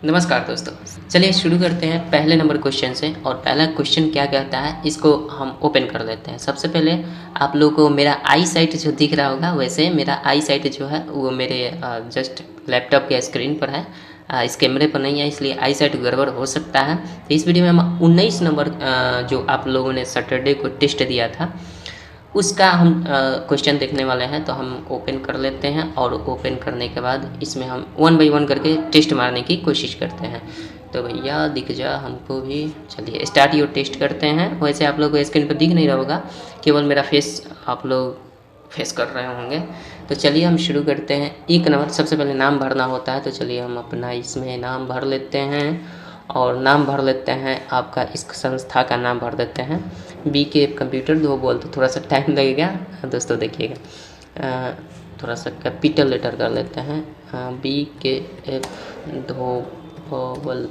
नमस्कार दोस्तों। चलिए शुरू करते हैं पहले नंबर क्वेश्चन से। और पहला क्वेश्चन क्या कहता है इसको हम ओपन कर लेते हैं। सबसे पहले आप लोगों को मेरा आई साइट जो दिख रहा होगा, वैसे मेरा आई साइट जो है वो मेरे जस्ट लैपटॉप के स्क्रीन पर है, इस कैमरे पर नहीं है, इसलिए आई साइट गड़बड़ हो सकता है। तो इस वीडियो में हम 19 नंबर जो आप लोगों ने सैटरडे को टेस्ट दिया था उसका हम क्वेश्चन देखने वाले हैं। तो हम ओपन कर लेते हैं और ओपन करने के बाद इसमें हम 1 बाई 1 करके टेस्ट मारने की कोशिश करते हैं। तो भैया दिख जा हमको भी। चलिए स्टार्ट योर टेस्ट करते हैं। वैसे आप लोग को स्क्रीन पर दिख नहीं रहा होगा, केवल मेरा फेस आप लोग फेस कर रहे होंगे। तो चलिए हम शुरू करते हैं। एक नंबर सबसे पहले नाम भरना होता है, तो चलिए हम अपना इसमें नाम भर लेते हैं। और नाम भर लेते हैं, आपका इस संस्था का नाम भर देते हैं BK कंप्यूटर दो बोल। तो थोड़ा सा टाइम लगेगा दोस्तों, देखिएगा। थोड़ा सा कैपिटल लेटर कर लेते हैं, BKF धोबल।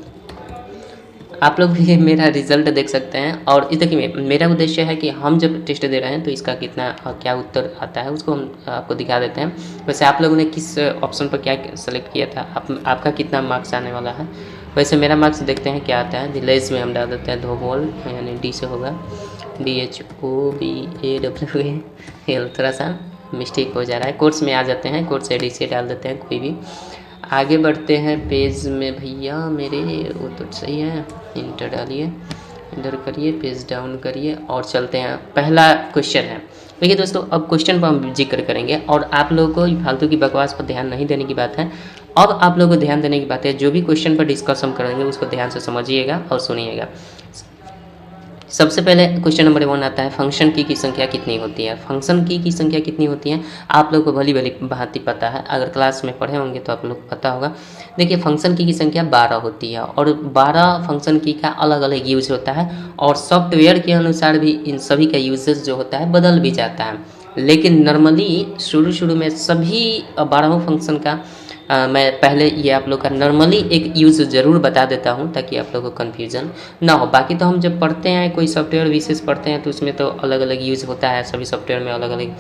आप लोग भी मेरा रिजल्ट देख सकते हैं। और इस देखिए मेरा उद्देश्य है कि हम जब टेस्ट दे रहे हैं तो इसका कितना क्या उत्तर आता है उसको हम आपको दिखा देते हैं। वैसे आप लोगों ने किस ऑप्शन पर क्या सेलेक्ट किया था, आपका कितना मार्क्स आने वाला है। वैसे मेरा मार्क्स देखते हैं क्या आता है। विलेज में हम डाल देते हैं धोबोल, यानी D से होगा DHOBAWL। थोड़ा सा मिस्टेक हो जा रहा है, कोर्स में आ जाते हैं, कोर्स से D से डाल देते हैं कोई भी। आगे बढ़ते हैं पेज में भैया मेरे, वो तो सही है, इंटर डालिए, इधर करिए, पेज डाउन करिए और चलते हैं। पहला क्वेश्चन है, देखिए दोस्तों अब क्वेश्चन पर हम जिक्र करेंगे और आप लोगों को फालतू की बकवास पर ध्यान नहीं देने की बात है। अब आप लोगों को ध्यान देने की बात है, जो भी क्वेश्चन पर डिस्कशन करेंगे उसको ध्यान से समझिएगा और सुनिएगा। सबसे पहले क्वेश्चन नंबर 1 आता है, फंक्शन की संख्या कितनी होती है। फंक्शन की संख्या कितनी होती है आप लोग को भली भली भांति पता है, अगर क्लास में पढ़े होंगे तो आप लोग को पता होगा। देखिए फंक्शन की संख्या 12 होती है और 12 फंक्शन की का अलग अलग यूज होता है और सॉफ्टवेयर के अनुसार भी इन सभी का यूजेस जो होता है बदल भी जाता है। लेकिन नॉर्मली शुरू में सभी 12 फंक्शन का मैं पहले ये आप लोग का नॉर्मली एक यूज़ ज़रूर बता देता हूँ ताकि आप लोगों को कन्फ्यूज़न ना हो। बाकी तो हम जब पढ़ते हैं कोई सॉफ्टवेयर विशेष पढ़ते हैं तो उसमें तो अलग अलग यूज़ होता है, सभी सॉफ्टवेयर में अलग अलग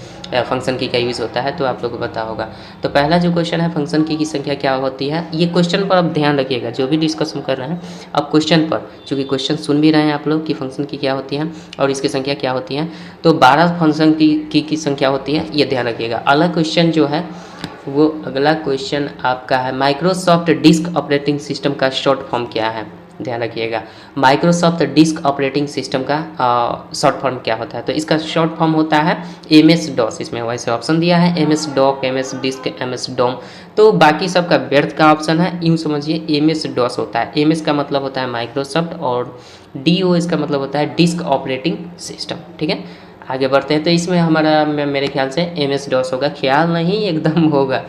फंक्शन की का यूज़ होता है, तो आप लोग को पता होगा। तो पहला जो क्वेश्चन है फंक्शन की संख्या क्या होती है, ये क्वेश्चन पर आप ध्यान रखिएगा जो भी डिस्कशन कर रहे हैं। अब क्वेश्चन पर चूँकि क्वेश्चन सुन भी रहे हैं आप लोग कि फंक्शन की क्या होती है और इसकी संख्या क्या होती है, तो 12 फंक्शन की संख्या होती है, ये ध्यान रखिएगा। अगला क्वेश्चन जो है वो अगला क्वेश्चन आपका है, माइक्रोसॉफ्ट डिस्क ऑपरेटिंग सिस्टम का शॉर्ट फॉर्म क्या है, ध्यान रखिएगा। माइक्रोसॉफ्ट डिस्क ऑपरेटिंग सिस्टम का शॉर्ट फॉर्म क्या होता है, तो इसका शॉर्ट फॉर्म होता है MS DOS। इसमें वैसे ऑप्शन दिया है MS DOC, MS disk, MS DOM, तो बाकी सब का व्यर्थ का ऑप्शन है। यूँ समझिए MS DOS होता है, MS का मतलब होता है माइक्रोसॉफ्ट और DOS का मतलब होता है डिस्क ऑपरेटिंग सिस्टम। ठीक है, आगे बढ़ते हैं। तो इसमें हमारा मेरे ख्याल से MS DOS होगा, ख्याल नहीं एकदम होगा।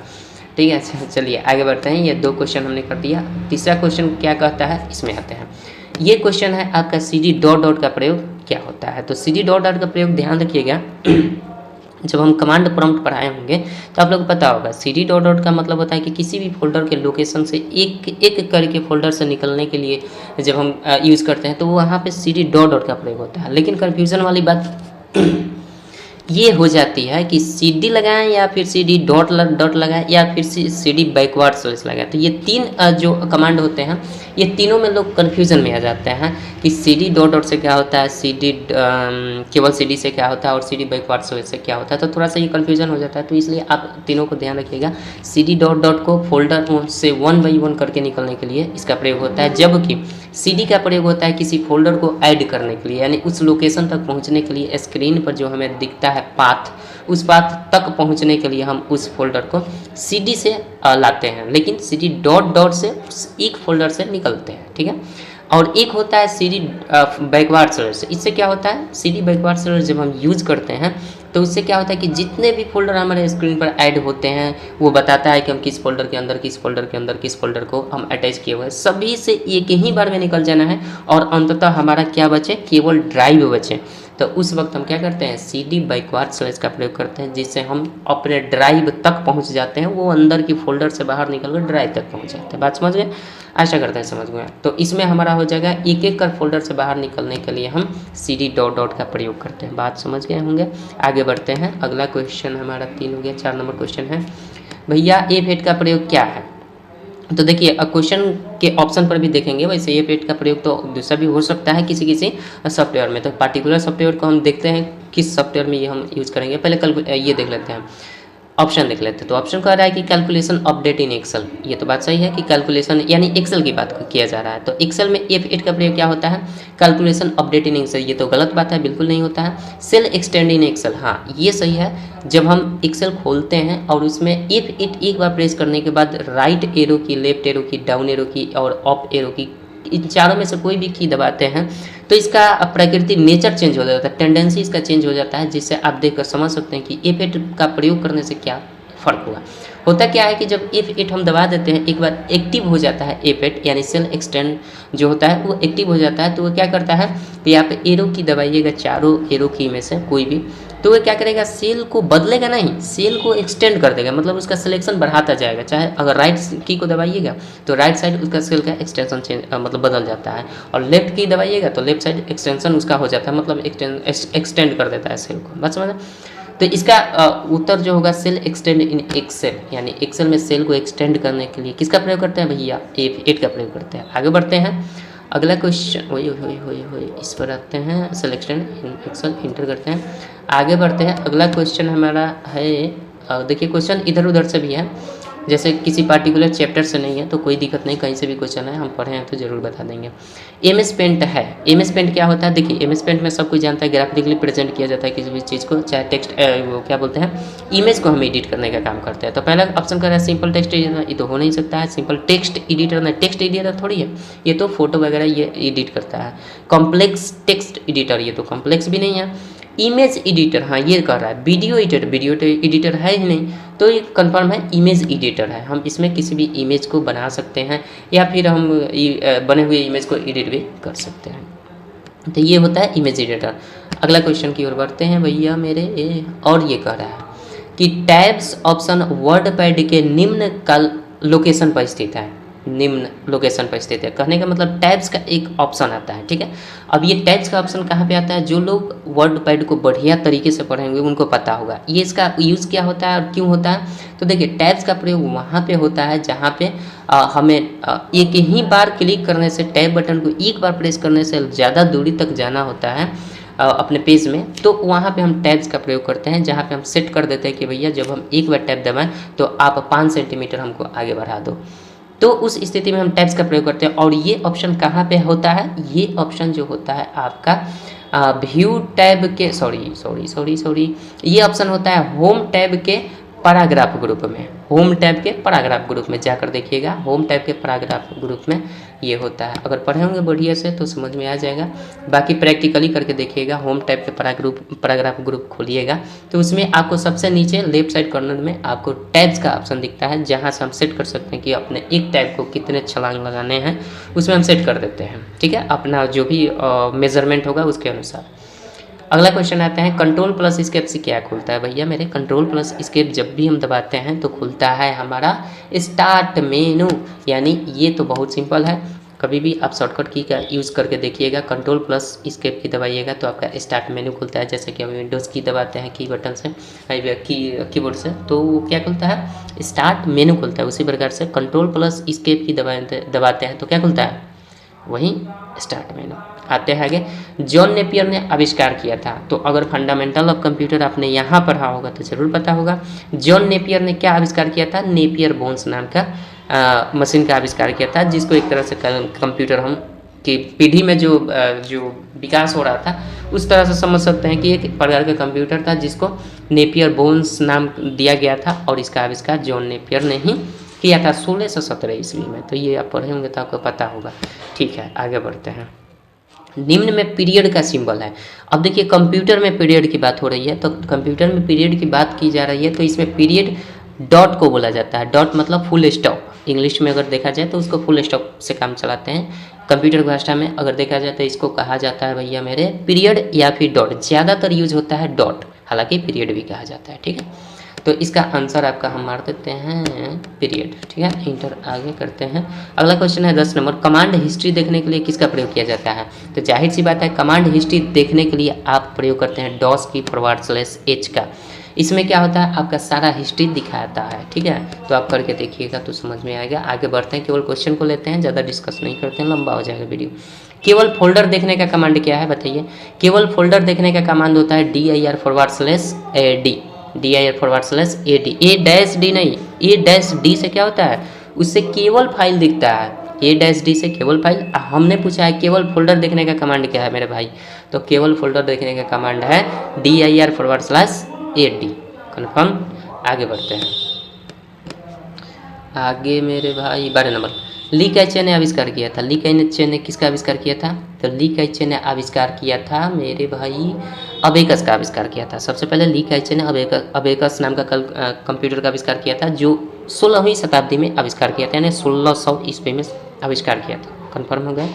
ठीक है, चलिए आगे बढ़ते हैं। ये 2 क्वेश्चन हमने कर दिया। तीसरा क्वेश्चन क्या कहता है, इसमें आते हैं। ये क्वेश्चन है आपका CD डॉट का प्रयोग क्या होता है। तो CD डॉट का प्रयोग ध्यान रखिएगा जब हम कमांड प्रॉम्प्ट पढ़ाए होंगे तो आप लोग को पता होगा CD डॉट का मतलब होता है कि किसी भी फोल्डर के लोकेशन से एक करके फोल्डर से निकलने के लिए जब हम यूज़ करते हैं तो वहाँ पे CD डॉट का प्रयोग होता है। लेकिन कन्फ्यूज़न वाली बात ये हो जाती है कि CD लगाएं या फिर CD डॉट लगाएं या फिर CD बैकवर्ड स्लैश लगाएं। तो ये 3 जो कमांड होते हैं ये तीनों में लोग कन्फ्यूज़न में आ जाते हैं कि CD डॉट से क्या होता है, CD केवल CD से क्या होता है और CD बैकवर्ड स्लैश से क्या होता है, तो थोड़ा सा ये कन्फ्यूज़न हो जाता है। तो इसलिए आप तीनों को ध्यान रखिएगा। CD डॉट को फोल्डर से 1 बाई 1 करके निकलने के लिए इसका प्रयोग होता है, जबकि CD का प्रयोग होता है किसी फोल्डर को ऐड करने के लिए, यानी उस लोकेशन तक पहुंचने के लिए स्क्रीन पर जो हमें दिखता है पाथ, उस पाथ तक पहुंचने के लिए हम उस फोल्डर को CD से लाते हैं, लेकिन CD डॉट से एक फोल्डर से निकलते हैं। ठीक है, और एक होता है CD बैकवर्ड स्लैश। इससे क्या होता है, CD बैकवर्ड स्लैश जब हम यूज़ करते हैं तो उससे क्या होता है कि जितने भी फोल्डर हमारे स्क्रीन पर ऐड होते हैं वो बताता है कि हम किस फोल्डर के अंदर किस फोल्डर को हम अटैच किए हुए हैं, सभी से एक ही बार में निकल जाना है और अंततः हमारा क्या बचे, केवल ड्राइव बचे। तो उस वक्त हम क्या करते हैं, CD बैकवर्ड स्लैश का प्रयोग करते हैं, जिससे हम अपने ड्राइव तक पहुंच जाते हैं, वो अंदर की फोल्डर से बाहर निकल कर ड्राइव तक पहुंच जाते हैं। बात समझ गए, आशा करते हैं समझ गए। तो इसमें हमारा हो जाएगा एक कर फोल्डर से बाहर निकलने के लिए हम CD डॉट का प्रयोग करते हैं। बात समझ गए होंगे। आगे बढ़ते हैं, अगला क्वेश्चन हमारा 3 हो गया, 4 नंबर क्वेश्चन है, भैया FAT का प्रयोग क्या है। तो देखिए क्वेश्चन के ऑप्शन पर भी देखेंगे, वैसे F8 का प्रयोग तो दूसरा भी हो सकता है किसी किसी सॉफ्टवेयर में। तो पार्टिकुलर सॉफ्टवेयर को हम देखते हैं किस सॉफ्टवेयर में ये हम यूज़ करेंगे। पहले कल ये देख लेते हैं, ऑप्शन देख लेते हैं। तो ऑप्शन कह रहा है कि कैलकुलेशन अपडेट इन एक्सेल। ये तो बात सही है कि कैलकुलेशन यानी एक्सेल की बात किया जा रहा है। तो एक्सेल में F8 का प्रयोग क्या होता है, कैलकुलेशन अपडेट इन एक्सेल। ये तो गलत बात है, बिल्कुल नहीं होता है। सेल एक्सटेंड इन एक्सेल, हाँ ये सही है। जब हम एक्सेल खोलते हैं और उसमें F8 एक बार प्रेस करने के बाद राइट एरो की, लेफ्ट एरो की, डाउन एरो की और अप एरो की, इन चारों में से कोई भी की दबाते हैं तो इसका प्रकृति नेचर चेंज हो जाता है, टेंडेंसी इसका चेंज हो जाता है, जिससे आप देखकर समझ सकते हैं कि F8 का प्रयोग करने से क्या फ़र्क हुआ। होता क्या है कि जब F8 हम दबा देते हैं, एक बार एक्टिव हो जाता है F8 यानी सेल एक्सटेंड जो होता है वो एक्टिव हो जाता है। तो वो क्या करता है कि आप एरो की दबाइएगा, चारों एरो की में से कोई भी, तो वो क्या करेगा, सेल को बदलेगा नहीं, सेल को एक्सटेंड कर देगा, मतलब उसका सिलेक्शन बढ़ाता जाएगा। चाहे अगर राइट की को दबाइएगा तो राइट साइड उसका सेल का एक्सटेंशन चेंज मतलब बदल जाता है, और लेफ्ट की दबाइएगा तो लेफ्ट साइड एक्सटेंशन उसका हो जाता है, मतलब एक्सटेंड कर देता है सेल को। बात समझ। तो इसका उत्तर जो होगा सेल एक्सटेंड इन एक्सेल, यानी एक्सेल में सेल को एक्सटेंड करने के लिए किसका प्रयोग करते हैं भैया, F8 का प्रयोग करते हैं। आगे बढ़ते हैं, अगला क्वेश्चन वही इस पर आते हैं, cell extend in Excel enter करते हैं। आगे बढ़ते हैं, अगला क्वेश्चन हमारा है, देखिए क्वेश्चन इधर उधर से भी है, जैसे किसी पार्टिकुलर चैप्टर से नहीं है तो कोई दिक्कत नहीं, कहीं से भी क्वेश्चन है हम पढ़े हैं तो ज़रूर बता देंगे। MS पेंट है, MS पेंट क्या होता है, देखिए MS पेंट में सब कुछ जानता है, ग्राफिकली प्रेजेंट किया जाता है किसी भी चीज़ को, चाहे टेक्स्ट वो क्या बोलते हैं, इमेज को हम एडिट करने का काम करते हैं। तो पहला ऑप्शन कर रहा है सिंपल टेक्स्ट एडिटर, ये तो हो नहीं सकता है, सिंपल टेक्स्ट एडिटर नहीं, टेक्स्ट एडिटर थोड़ी है, ये तो फोटो वगैरह ये एडिट करता है। कॉम्प्लेक्स टेक्स्ट एडिटर, ये तो कॉम्प्लेक्स भी नहीं है। इमेज एडिटर, हाँ ये कर रहा है। वीडियो एडिटर, वीडियो एडिटर है ही नहीं, तो ये कंफर्म है इमेज एडिटर है। हम इसमें किसी भी इमेज को बना सकते हैं या फिर हम बने हुए इमेज को एडिट भी कर सकते हैं। तो ये होता है इमेज एडिटर। अगला क्वेश्चन की ओर बढ़ते हैं भैया मेरे, और ये कह रहा है कि टैब्स ऑप्शन वर्ड पैड के निम्न लोकेशन पर स्थित है, निम्न लोकेशन पर स्थित है। कहने का मतलब टैब्स का एक ऑप्शन आता है, ठीक है। अब ये टैब्स का ऑप्शन कहाँ पे आता है, जो लोग वर्ड पैड को बढ़िया तरीके से पढ़ेंगे उनको पता होगा ये इसका यूज़ क्या होता है और क्यों होता है। तो देखिए टैब्स का प्रयोग वहाँ पे होता है जहाँ पे हमें एक ही बार क्लिक करने से, टैब बटन को एक बार प्रेस करने से ज़्यादा दूरी तक जाना होता है अपने पेज में, तो वहाँ पे हम टैब्स का प्रयोग करते हैं, जहाँ पे हम सेट कर देते हैं कि भैया जब हम एक बार टैब दबाएं तो आप 5 सेंटीमीटर हमको आगे बढ़ा दो। तो उस स्थिति में हम टैब्स का प्रयोग करते हैं। और ये ऑप्शन कहाँ पे होता है, ये ऑप्शन जो होता है आपका व्यू टैब के सॉरी ये ऑप्शन होता है होम टैब के पैराग्राफ ग्रुप में, होम टैब के पैराग्राफ ग्रुप में जाकर देखिएगा, होम टैब के पैराग्राफ ग्रुप में ये होता है। अगर पढ़े होंगे बढ़िया से तो समझ में आ जाएगा, बाकी प्रैक्टिकली करके देखिएगा। होम टैब के पैराग्राफ ग्रुप खोलिएगा तो उसमें आपको सबसे नीचे लेफ्ट साइड कॉर्नर में आपको टैब्स का ऑप्शन दिखता है, जहाँ से हम सेट कर सकते हैं कि अपने एक टैब को कितने छलांग लगाने हैं, उसमें हम सेट कर देते हैं, ठीक है, अपना जो भी मेजरमेंट होगा उसके अनुसार। अगला क्वेश्चन आता है कंट्रोल प्लस स्केप से क्या खुलता है भैया मेरे, कंट्रोल प्लस स्केप जब भी हम दबाते हैं तो खुलता है हमारा स्टार्ट मेनू। यानी ये तो बहुत सिंपल है, कभी भी आप शॉर्टकट की का यूज़ करके देखिएगा, कंट्रोल प्लस स्केप की दबाइएगा तो आपका स्टार्ट मेनू खुलता है। जैसे कि हम विंडोज़ की दबाते हैं की बटन से, कीबोर्ड से, तो वो क्या खुलता है, स्टार्ट मेनू खुलता है। उसी प्रकार से कंट्रोल प्लस स्केप की दबाते हैं तो क्या खुलता है, वही स्टार्ट मेनू। आते हैं आगे, जॉन नेपियर ने आविष्कार किया था। तो अगर फंडामेंटल ऑफ कंप्यूटर आपने यहाँ पढ़ा होगा तो ज़रूर पता होगा, जॉन नेपियर ने क्या आविष्कार किया था, नेपियर बोन्स नाम का मशीन का आविष्कार किया था, जिसको एक तरह से कंप्यूटर हम की पीढ़ी में जो विकास हो रहा था उस तरह से समझ सकते हैं कि एक प्रकार का कंप्यूटर था जिसको नेपियर बोन्स नाम दिया गया था, और इसका आविष्कार जॉन नेपियर ने ही किया था 1617 ईस्वी में। तो ये आप पढ़े होंगे तो आपको पता होगा, ठीक है। आगे बढ़ते हैं, निम्न में पीरियड का सिंबल है। अब देखिए कंप्यूटर में पीरियड की बात हो रही है, तो कंप्यूटर में पीरियड की बात की जा रही है तो इसमें पीरियड डॉट को बोला जाता है। डॉट मतलब फुल स्टॉप, इंग्लिश में अगर देखा जाए तो उसको फुल स्टॉप से काम चलाते हैं। कंप्यूटर भाषा में अगर देखा जाए तो इसको कहा जाता है भैया मेरे पीरियड या फिर डॉट, ज़्यादातर यूज होता है डॉट, हालांकि पीरियड भी कहा जाता है, ठीक है। तो इसका आंसर आपका हम मार देते हैं पीरियड, ठीक है। इंटर आगे करते हैं, अगला क्वेश्चन है 10 नंबर, कमांड हिस्ट्री देखने के लिए किसका प्रयोग किया जाता है। तो जाहिर सी बात है कमांड हिस्ट्री देखने के लिए आप प्रयोग करते हैं डॉस की /h का। इसमें क्या होता है, आपका सारा हिस्ट्री दिखाता है, ठीक है। तो आप करके देखिएगा तो समझ में आएगा। आगे बढ़ते हैं, केवल क्वेश्चन को लेते हैं, ज़्यादा डिस्कस नहीं करते हैं, लंबा हो जाएगा वीडियो। केवल फोल्डर देखने का कमांड क्या है बताइए। केवल फोल्डर देखने का कमांड होता है dir/AD, dir/AD, A-D नहीं, A-D से क्या होता है, उससे केवल फाइल दिखता है, A-D से केवल फाइल। हमने पूछा है केवल फोल्डर देखने का कमांड क्या है मेरे भाई, तो केवल फोल्डर देखने का कमांड है dir/AD, कन्फर्म। आगे बढ़ते हैं, आगे मेरे भाई 12 नंबर, ली काइचे ने आविष्कार किया था। ली काइचे ने किसका आविष्कार किया था, तो ली काइचे ने आविष्कार किया था मेरे भाई अबेकस का आविष्कार किया था। सबसे पहले ली काइचे ने अबेकस नाम का कंप्यूटर का आविष्कार किया था, जो 16वीं शताब्दी में आविष्कार किया था, यानी 1600 ईस्वी में आविष्कार किया था। कन्फर्म हो गया।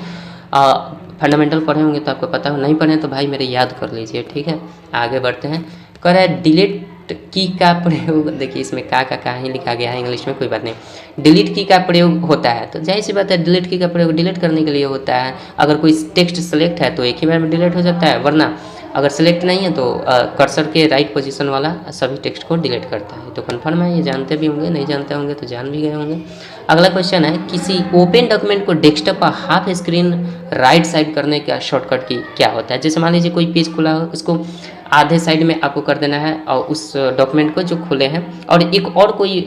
फंडामेंटल पढ़े होंगे तो आपको पता हो, नहीं पढ़े तो भाई मेरे याद कर लीजिए, ठीक है। आगे बढ़ते हैं, कह रहा है डिलीट की का प्रयोग, देखिए इसमें का ही लिखा गया है इंग्लिश में, कोई बात नहीं। डिलीट की का प्रयोग होता है, तो जाहिर सी बात है डिलीट की का प्रयोग डिलीट करने के लिए होता है। अगर कोई टेक्स्ट सेलेक्ट है तो एक ही बार में डिलीट हो जाता है, वरना अगर सेलेक्ट नहीं है तो कर्सर के राइट पोजीशन वाला सभी टेक्स्ट को डिलीट करता है। तो कन्फर्म है, ये जानते भी होंगे, नहीं जानते होंगे तो जान भी गए होंगे। अगला क्वेश्चन है, किसी ओपन डॉक्यूमेंट को डेस्कटॉप पर हाफ स्क्रीन राइट साइड करने का शॉर्टकट की क्या होता है। जैसे मान लीजिए कोई पेज खुला हो, उसको आधे साइड में आपको कर देना है, और उस डॉक्यूमेंट को जो खोले हैं, और एक और कोई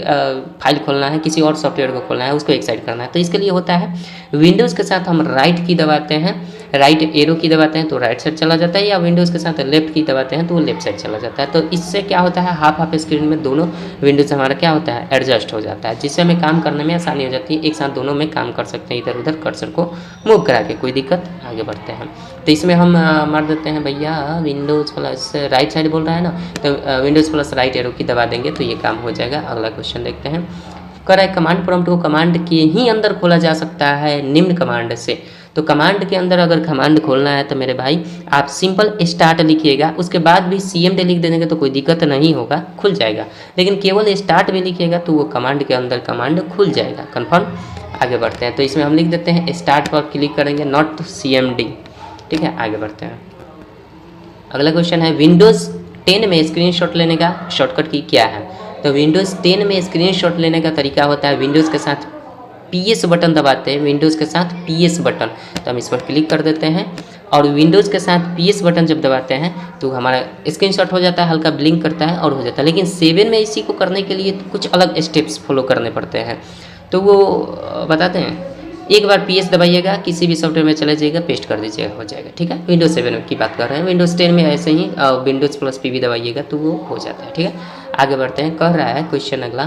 फाइल खोलना है, किसी और सॉफ्टवेयर को खोलना है, उसको एक साइड करना है। तो इसके लिए होता है विंडोज़ के साथ हम राइट की दबाते हैं, राइट एरो की दबाते हैं तो राइट साइड चला जाता है, या विंडोज़ के साथ लेफ्ट की दबाते हैं तो वो लेफ्ट साइड चला जाता है। तो इससे क्या होता है, हाफ स्क्रीन में दोनों विंडोज़ हमारा क्या होता है, एडजस्ट हो जाता है, जिससे हमें काम करने में आसानी हो जाती है। एक साथ दोनों में काम कर सकते हैं, इधर उधर कर्सर को मूव करा के, कोई दिक्कत। आगे बढ़ते हैं, तो इसमें हम मार देते हैं भैया विंडोज़ प्लस राइट साइड बोल रहा है ना, तो विंडोज़ प्लस राइट एरो की दबा देंगे तो ये काम हो जाएगा। अगला क्वेश्चन देखते हैं, कह रहा है कमांड प्रॉम्प्ट को कमांड के ही अंदर खोला जा सकता है निम्न कमांड से। तो कमांड के अंदर अगर कमांड खोलना है तो मेरे भाई आप सिंपल स्टार्ट लिखिएगा, उसके बाद भी CMD लिख देंगे तो कोई दिक्कत नहीं होगा, खुल जाएगा। लेकिन केवल स्टार्ट भी लिखिएगा तो वो कमांड के अंदर कमांड खुल जाएगा, कन्फर्म। आगे बढ़ते हैं, तो इसमें हम लिख देते हैं स्टार्ट पर क्लिक करेंगे, नॉट CMD, ठीक है। आगे बढ़ते हैं, अगला क्वेश्चन है विंडोज़ 10 में स्क्रीनशॉट लेने का शॉर्टकट की क्या है। तो विंडोज़ 10 में स्क्रीनशॉट लेने का तरीका होता है, विंडोज़ के साथ PS बटन दबाते हैं, विंडोज़ के साथ PS बटन, तो हम इस पर क्लिक कर देते हैं, और विंडोज़ के साथ PS बटन जब दबाते हैं तो हमारा स्क्रीनशॉट हो जाता है, हल्का ब्लिंक करता है और हो जाता है। लेकिन 7 में इसी को करने के लिए कुछ अलग स्टेप्स फॉलो करने पड़ते हैं, तो वो बताते हैं। एक बार PS दबाइएगा, किसी भी सॉफ्टवेयर में चले जाइएगा, पेस्ट कर दीजिएगा, हो जाएगा, ठीक है। विंडोज़ 7 की बात कर रहे हैं, विंडोज़ 10 में ऐसे ही विंडोज़ प्लस PV दबाइएगा तो वो हो जाता है, ठीक है। आगे बढ़ते हैं, कह रहा है क्वेश्चन अगला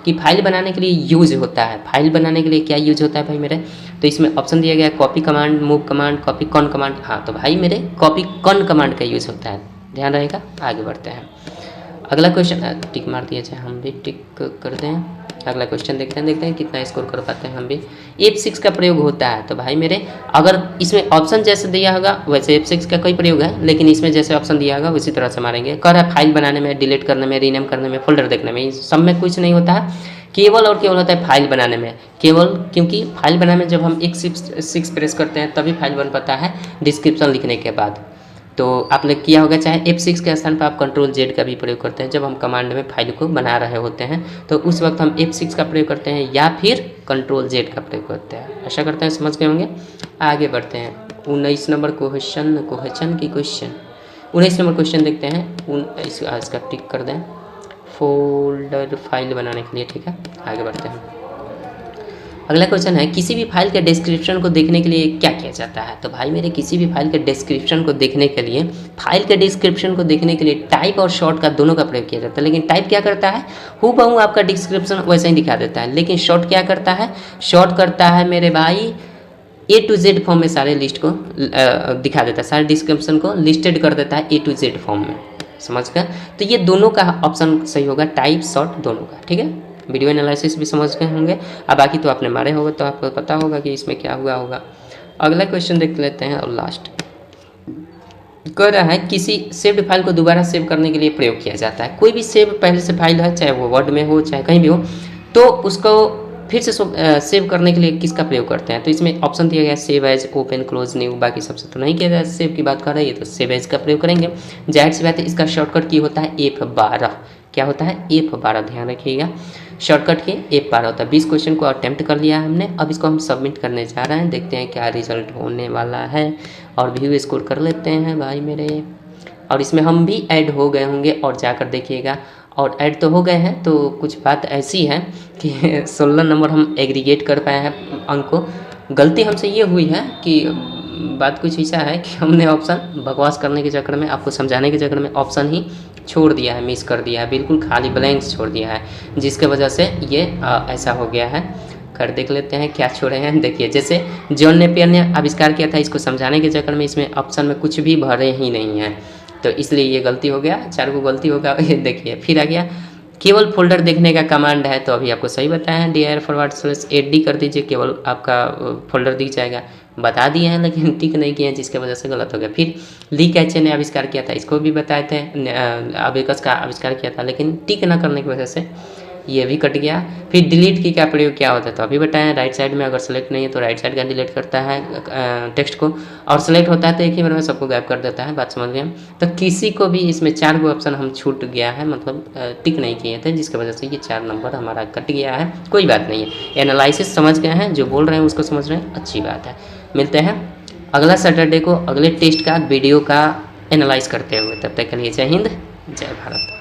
कि फाइल बनाने के लिए यूज होता है, फाइल बनाने के लिए क्या यूज होता है भाई मेरे। तो इसमें ऑप्शन दिया गया है copy command, move command, copy con command. हाँ तो भाई मेरे कॉपी कॉन कमांड का यूज होता है, ध्यान रहेगा। आगे बढ़ते हैं, अगला क्वेश्चन टिक मार दिया जाए, हम भी टिक कर दें। अगला क्वेश्चन देखते हैं कितना स्कोर कर पाते हैं हम भी। F6 का प्रयोग होता है, तो भाई मेरे अगर इसमें ऑप्शन जैसे दिया होगा वैसे F6 का कोई प्रयोग है, लेकिन इसमें जैसे ऑप्शन दिया होगा उसी तरह से मारेंगे। कह रहा है फाइल बनाने में, डिलीट करने में, रीनेम करने में, फोल्डर देखने में, इस सब में कुछ नहीं होता है, केवल और केवल होता है फाइल बनाने में। केवल क्योंकि फाइल बनाने में जब हम F6 प्रेस करते हैं तभी फाइल बन पाता है, डिस्क्रिप्शन लिखने के बाद। तो आपने किया होगा, चाहे F6 के स्थान पर आप Ctrl+Z का भी प्रयोग करते हैं, जब हम कमांड में फाइल को बना रहे होते हैं तो उस वक्त हम F6 का प्रयोग करते हैं या फिर Ctrl+Z का प्रयोग करते हैं, ऐसा करते हैं, समझ गए होंगे। आगे बढ़ते हैं, 19 नंबर क्वेश्चन की क्वेश्चन 19 नंबर क्वेश्चन देखते हैं। इसका टिक कर दें, फोल्डर फाइल बनाने के लिए, ठीक है। आगे बढ़ते हैं, अगला क्वेश्चन है किसी भी फाइल के डिस्क्रिप्शन को देखने के लिए क्या किया जाता है। तो भाई मेरे किसी भी फाइल के डिस्क्रिप्शन को देखने के लिए, फाइल के डिस्क्रिप्शन को देखने के लिए टाइप और शॉर्ट का दोनों का प्रयोग किया जाता है। लेकिन टाइप क्या करता है, हूबहू आपका डिस्क्रिप्शन वैसे ही दिखा देता है, लेकिन शॉर्ट क्या करता है, शॉर्ट करता है मेरे भाई A to Z फॉर्म में सारे लिस्ट को दिखा देता है, सारे डिस्क्रिप्शन को लिस्टेड कर देता है A to Z फॉर्म में, समझ गए। तो ये दोनों का ऑप्शन सही होगा, टाइप शॉर्ट दोनों का, ठीक है। वीडियो एनालिसिस भी समझ गए होंगे, अब बाकी तो आपने मारे होंगे तो आपको पता होगा कि इसमें क्या हुआ होगा। अगला क्वेश्चन देख लेते हैं और लास्ट कह रहा है किसी सेव्ड फाइल को दोबारा सेव करने के लिए प्रयोग किया जाता है। कोई भी सेव पहले से फाइल है, चाहे वो वर्ड में हो चाहे कहीं भी हो, तो उसको फिर से सेव करने के लिए किसका प्रयोग करते हैं, तो इसमें ऑप्शन दिया गया save as, open, close, new, बाकी सबसे तो नहीं किया जाए। सेव की बात कर रही है तो सेव एज का प्रयोग करेंगे। जाहिर सी बात है इसका शॉर्टकट की होता है F12। क्या होता है? F12, ध्यान रखिएगा, शॉर्टकट के F12 होता है। 20 क्वेश्चन को अटेम्प्ट कर लिया है हमने, अब इसको हम सबमिट करने जा रहे हैं, देखते हैं क्या रिजल्ट होने वाला है। और व्यू स्कोर कर लेते हैं भाई मेरे, और इसमें हम भी ऐड हो गए होंगे, और जाकर देखिएगा। और ऐड तो हो गए हैं, तो कुछ बात ऐसी है कि 16 नंबर हम एग्रीगेट कर पाए हैं अंक को। गलती हमसे ये हुई है कि बात कुछ ऐसा है कि हमने ऑप्शन बकवास करने के चक्कर में, आपको समझाने के चक्कर में ऑप्शन ही छोड़ दिया है, मिस कर दिया है, बिल्कुल खाली ब्लैंक्स छोड़ दिया है, जिसके वजह से ये ऐसा हो गया है। कर देख लेते हैं क्या छोड़े हैं। देखिए, जैसे जॉन नेपियर ने आविष्कार किया था, इसको समझाने के चक्कर में इसमें ऑप्शन में कुछ भी भरे ही नहीं है, तो इसलिए ये गलती हो गया, 4 को गलती होगा। ये देखिए फिर आ गया, केवल फोल्डर देखने का कमांड है, तो अभी आपको सही बताया है, dir/8d कर दीजिए, केवल आपका फोल्डर दिख जाएगा। बता दिए हैं लेकिन टिक नहीं किए हैं, जिसके वजह से गलत हो गया। फिर ली कैचे ने आविष्कार किया था, इसको भी बताए थे, अबेकस का आविष्कार किया था, लेकिन टिक न करने की वजह से ये भी कट गया। फिर डिलीट की क्या प्रयोग क्या होता है, तो अभी बताएं, राइट साइड में अगर सेलेक्ट नहीं है तो राइट साइड का डिलीट करता है टेक्स्ट को, और सेलेक्ट होता है तो एक ही बार में सबको गायब कर देता है। बात समझ गए? तो किसी को भी इसमें 4 गो ऑप्शन हम छूट गया है, मतलब टिक नहीं किए थे, जिसकी वजह से ये 4 नंबर हमारा कट गया है। कोई बात नहीं है, एनालिसिस समझ गए हैं, जो बोल रहे हैं उसको समझ रहे हैं, अच्छी बात है। मिलते हैं अगला सैटरडे को अगले टेस्ट का वीडियो का एनालाइज करते हुए, तब तक के लिए जय हिंद, जय भारत।